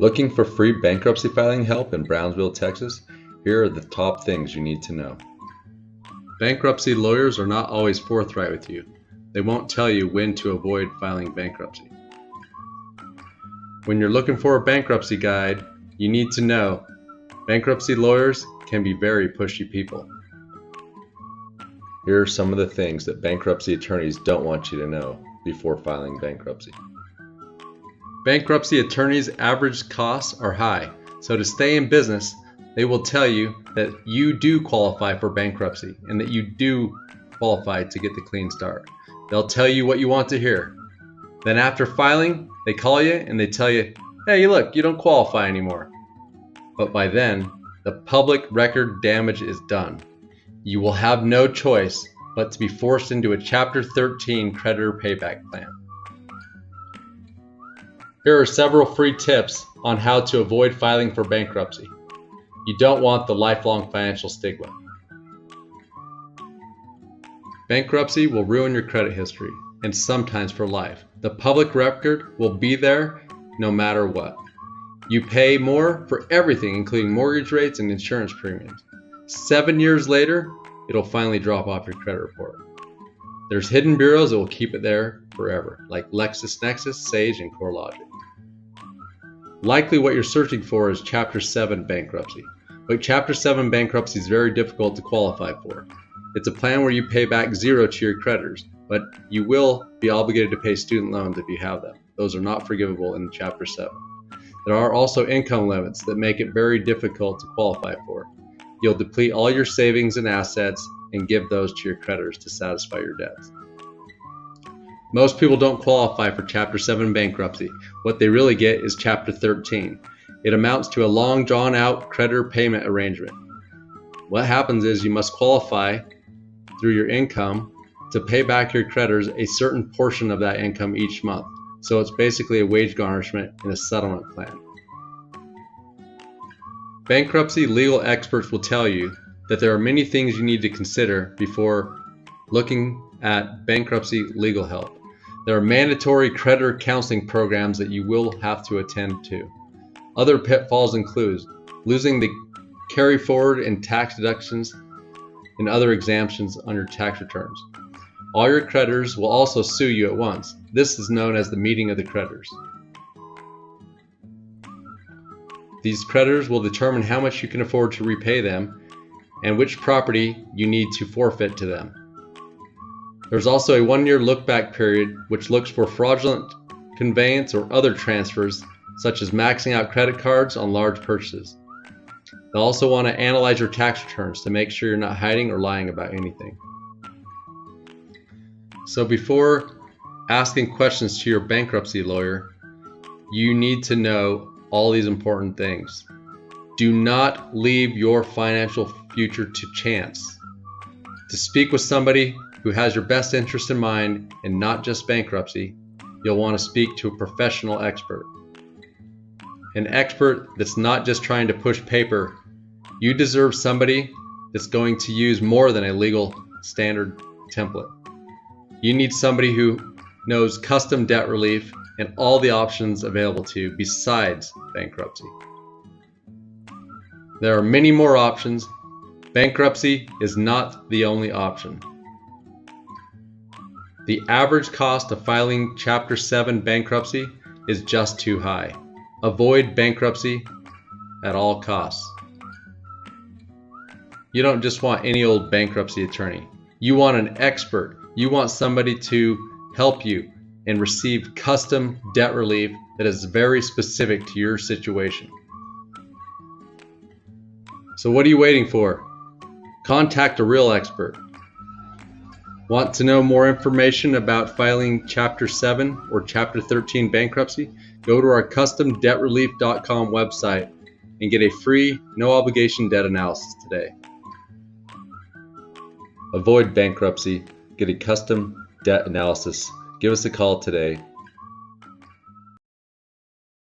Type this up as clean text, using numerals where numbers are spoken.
Looking for free bankruptcy filing help in Brownsville, Texas? Here are the top things you need to know. Bankruptcy lawyers are not always forthright with you. They won't tell you when to avoid filing bankruptcy. When you're looking for a bankruptcy guide, you need to know bankruptcy lawyers can be very pushy people. Here are some of the things that bankruptcy attorneys don't want you to know before filing bankruptcy. Bankruptcy attorneys' average costs are high, so to stay in business, they will tell you that you do qualify for bankruptcy and that you do qualify to get the clean start. They'll tell you what you want to hear. Then after filing, they call you and they tell you, hey, look, you don't qualify anymore. But by then, the public record damage is done. You will have no choice but to be forced into a Chapter 13 creditor payback plan. Here are several free tips on how to avoid filing for bankruptcy. You don't want the lifelong financial stigma. Bankruptcy will ruin your credit history, and sometimes for life. The public record will be there no matter what. You pay more for everything, including mortgage rates and insurance premiums. 7 years later, it'll finally drop off your credit report. There's hidden bureaus that will keep it there forever, like LexisNexis, Sage, and CoreLogic. Likely what you're searching for is Chapter 7 bankruptcy. But Chapter 7 bankruptcy is very difficult to qualify for. It's a plan where you pay back zero to your creditors, but you will be obligated to pay student loans if you have them. Those are not forgivable in Chapter 7. There are also income limits that make it very difficult to qualify for. You'll deplete all your savings and assets and give those to your creditors to satisfy your debts. Most people don't qualify for Chapter 7 bankruptcy. What they really get is Chapter 13. It amounts to a long drawn out creditor payment arrangement. What happens is you must qualify through your income to pay back your creditors a certain portion of that income each month. So it's basically a wage garnishment and a settlement plan. Bankruptcy legal experts will tell you that there are many things you need to consider before looking at bankruptcy legal help. There are mandatory creditor counseling programs that you will have to attend to. Other pitfalls include losing the carry forward and tax deductions and other exemptions on your tax returns. All your creditors will also sue you at once. This is known as the meeting of the creditors. These creditors will determine how much you can afford to repay them and which property you need to forfeit to them. There's also a 1-year look-back period which looks for fraudulent conveyance or other transfers, such as maxing out credit cards on large purchases. They'll also want to analyze your tax returns to make sure you're not hiding or lying about anything. So before asking questions to your bankruptcy lawyer, you need to know all these important things. Do not leave your financial future to chance. To speak with somebody who has your best interest in mind and not just bankruptcy, you'll want to speak to a professional expert. An expert that's not just trying to push paper. You deserve somebody that's going to use more than a legal standard template. You need somebody who knows custom debt relief and all the options available to you besides bankruptcy. There are many more options. Bankruptcy is not the only option. The average cost of filing Chapter 7 bankruptcy is just too high. Avoid bankruptcy at all costs. You don't just want any old bankruptcy attorney. You want an expert. You want somebody to help you and receive custom debt relief that is very specific to your situation. So what are you waiting for? Contact a real expert. Want to know more information about filing Chapter 7 or Chapter 13 bankruptcy? Go to our customdebtrelief.com website and get a free, no obligation debt analysis today. Avoid bankruptcy. Get a custom debt analysis. Give us a call today.